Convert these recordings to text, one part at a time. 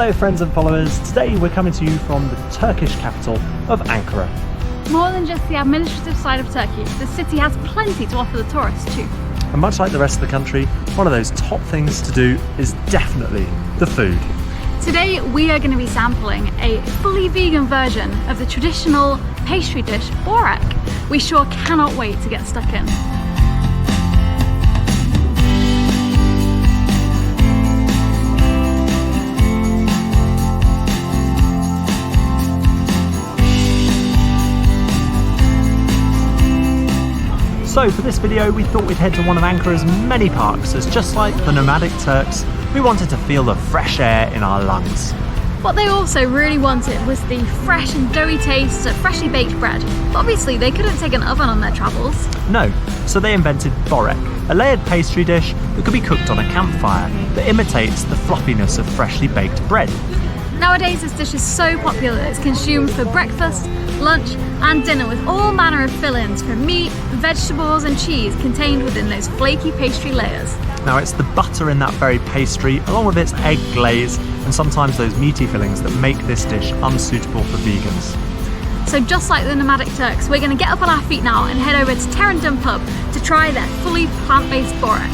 Hello friends and followers, today we're coming to you from the Turkish capital of Ankara. More than just the administrative side of Turkey, the city has plenty to offer the tourists too. And much like the rest of the country, one of those top things to do is definitely the food. Today we are going to be sampling a fully vegan version of the traditional pastry dish Borek. We sure cannot wait to get stuck in. So for this video we thought we'd head to one of Ankara's many parks, as just like the nomadic Turks, we wanted to feel the fresh air in our lungs. What they also really wanted was the fresh and doughy taste of freshly baked bread. But obviously they couldn't take an oven on their travels. No, so they invented Borek, a layered pastry dish that could be cooked on a campfire that imitates the fluffiness of freshly baked bread. Nowadays this dish is so popular that it's consumed for breakfast, lunch and dinner with all manner of fill-ins from meat, vegetables and cheese contained within those flaky pastry layers. Now it's the butter in that very pastry, along with its egg glaze and sometimes those meaty fillings, that make this dish unsuitable for vegans. So just like the nomadic Turks, we're going to get up on our feet now and head over to Terradan Pub to try their fully plant-based Borek.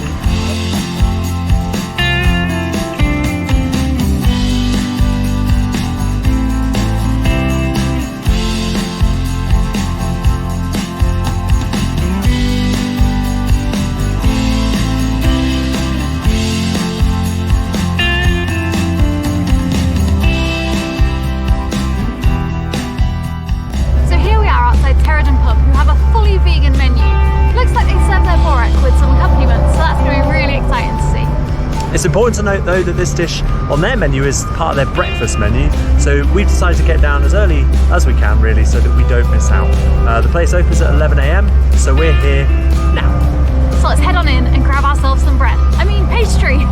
Terradan Pub, who have a fully vegan menu. Looks like they serve their Borek with some accompaniments, so that's going to be really exciting to see. It's important to note though that this dish on their menu is part of their breakfast menu, so we've decided to get down as early as we can really, so that we don't miss out. The place opens at 11 AM, so we're here now. So let's head on in and grab ourselves some bread. I mean pastry!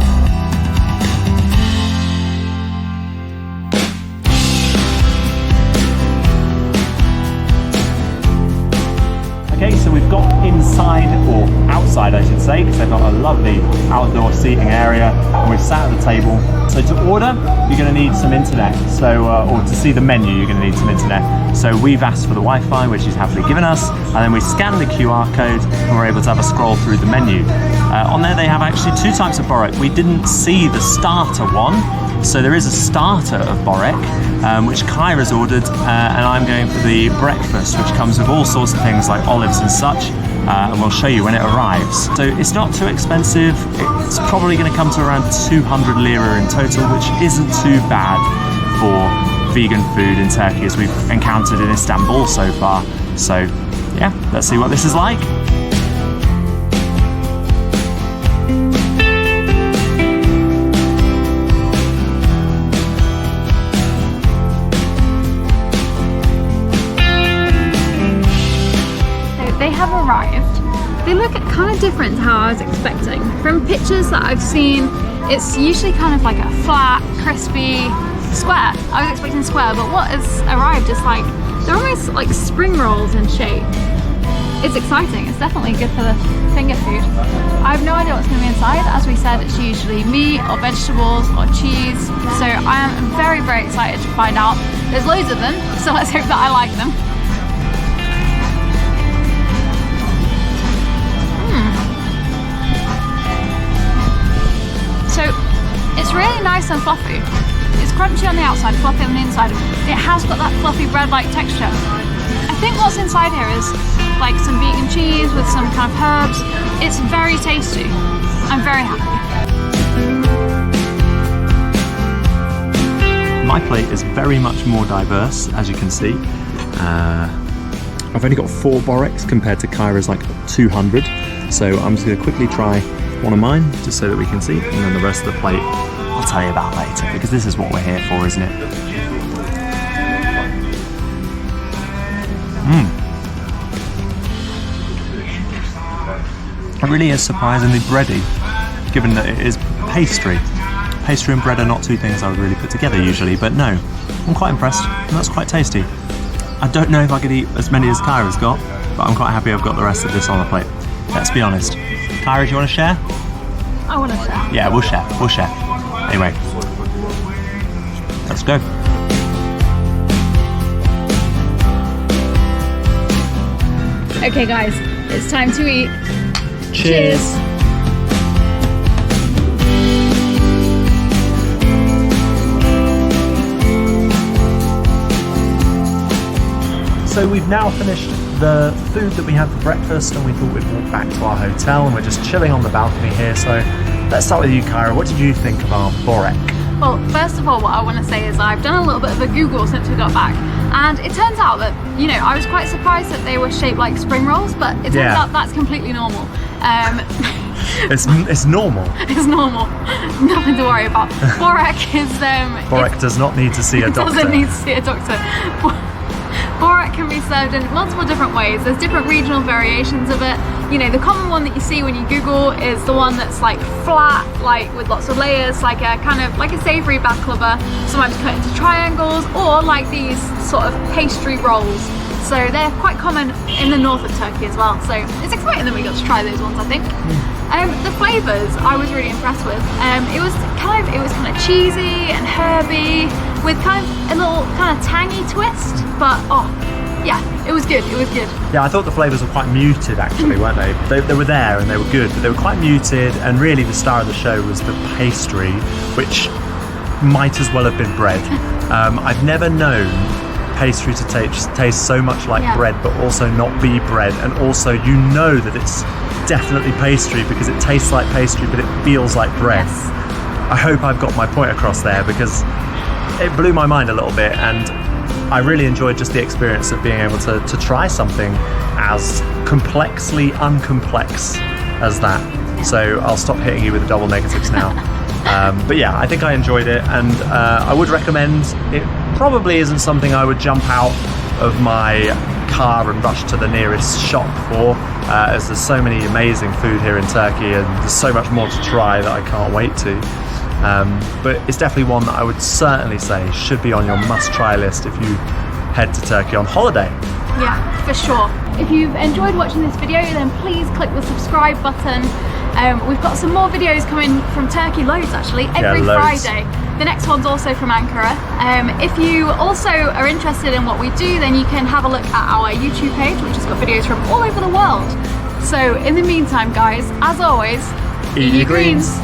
Okay, so we've got inside, or outside I should say, because they've got a lovely outdoor seating area, and we've sat at the table. So to order, you're going to need some internet, or to see the menu, you're going to need some internet. So we've asked for the Wi-Fi, which he's happily given us, and then we scan the QR code, and we're able to have a scroll through the menu. On there they have actually two types of Borek. We didn't see the starter one, so there is a starter of Borek, which Kyra's ordered, and I'm going for the breakfast, which comes with all sorts of things like olives and such, and we'll show you when it arrives. So it's not too expensive. It's probably going to come to around 200 lira in total, which isn't too bad for vegan food in Turkey, as we've encountered in Istanbul so far. So yeah, let's see what this is like. They have arrived. They look kind of different to how I was expecting. From pictures that I've seen, it's usually kind of like a flat, crispy square. I was expecting square, but what has arrived is like, they're almost like spring rolls in shape. It's exciting. It's definitely good for the finger food. I have no idea what's going to be inside. As we said, it's usually meat or vegetables or cheese. So I am very, very excited to find out. There's loads of them, so let's hope that I like them. So it's really nice and fluffy. It's crunchy on the outside, fluffy on the inside. It has got that fluffy bread-like texture. I think what's inside here is like some vegan cheese with some kind of herbs. It's very tasty. I'm very happy. My plate is very much more diverse, as you can see. I've only got 4 Boreks compared to Kyra's like 200. So I'm just going to quickly try one of mine, just so that we can see, and then the rest of the plate I'll tell you about later, because this is what we're here for, isn't it? It really is surprisingly bready, given that it is pastry. Pastry and bread are not two things I would really put together usually, but no, I'm quite impressed, and that's quite tasty. I don't know if I could eat as many as Kyra's got, but I'm quite happy I've got the rest of this on the plate. Let's be honest. Kyra, do you want to share? I want to share. Yeah, we'll share. Anyway. Let's go. Okay guys, it's time to eat. Cheers. So we've now finished the food that we had for breakfast, and we thought we'd walk back to our hotel, and we're just chilling on the balcony here. So let's start with you, Kyra. What did you think of our Borek? Well, first of all, what I want to say is I've done a little bit of a Google since we got back, and it turns out that, you know, I was quite surprised that they were shaped like spring rolls, but it turns out that's completely normal. It's normal. It's normal. Nothing to worry about. Borek is... Borek does not need to see a doctor. Doesn't need to see a doctor. Borek can be served in multiple different ways. There's different regional variations of it. You know, the common one that you see when you Google is the one that's like flat, like with lots of layers, like a kind of like a savoury baklava, sometimes cut into triangles, or like these sort of pastry rolls. So they're quite common in the north of Turkey as well. So it's exciting that we got to try those ones, I think. The flavours I was really impressed with. It was kind of cheesy and herby with kind of a little kind of tangy twist. But yeah, it was good. It was good. Yeah, I thought the flavours were quite muted actually, weren't they? They were there and they were good, but they were quite muted. And really, the star of the show was the pastry, which might as well have been bread. I've never known pastry to taste so much like bread, but also not be bread, and also you know that it's definitely pastry because it tastes like pastry, but it feels like bread. Yes. I hope I've got my point across there, because it blew my mind a little bit, and I really enjoyed just the experience of being able to try something as complexly uncomplex as that. So I'll stop hitting you with the double negatives now. But yeah, I think I enjoyed it, and I would recommend it. Probably isn't something I would jump out of my car and rush to the nearest shop for, as there's so many amazing food here in Turkey, and there's so much more to try that I can't wait to. But it's definitely one that I would certainly say should be on your must-try list if you head to Turkey on holiday. Yeah, for sure. If you've enjoyed watching this video, then please click the subscribe button. We've got some more videos coming from Turkey, loads actually, every Friday. The next one's also from Ankara. If you also are interested in what we do, then you can have a look at our YouTube page, which has got videos from all over the world. So in the meantime, guys, as always, eat your greens.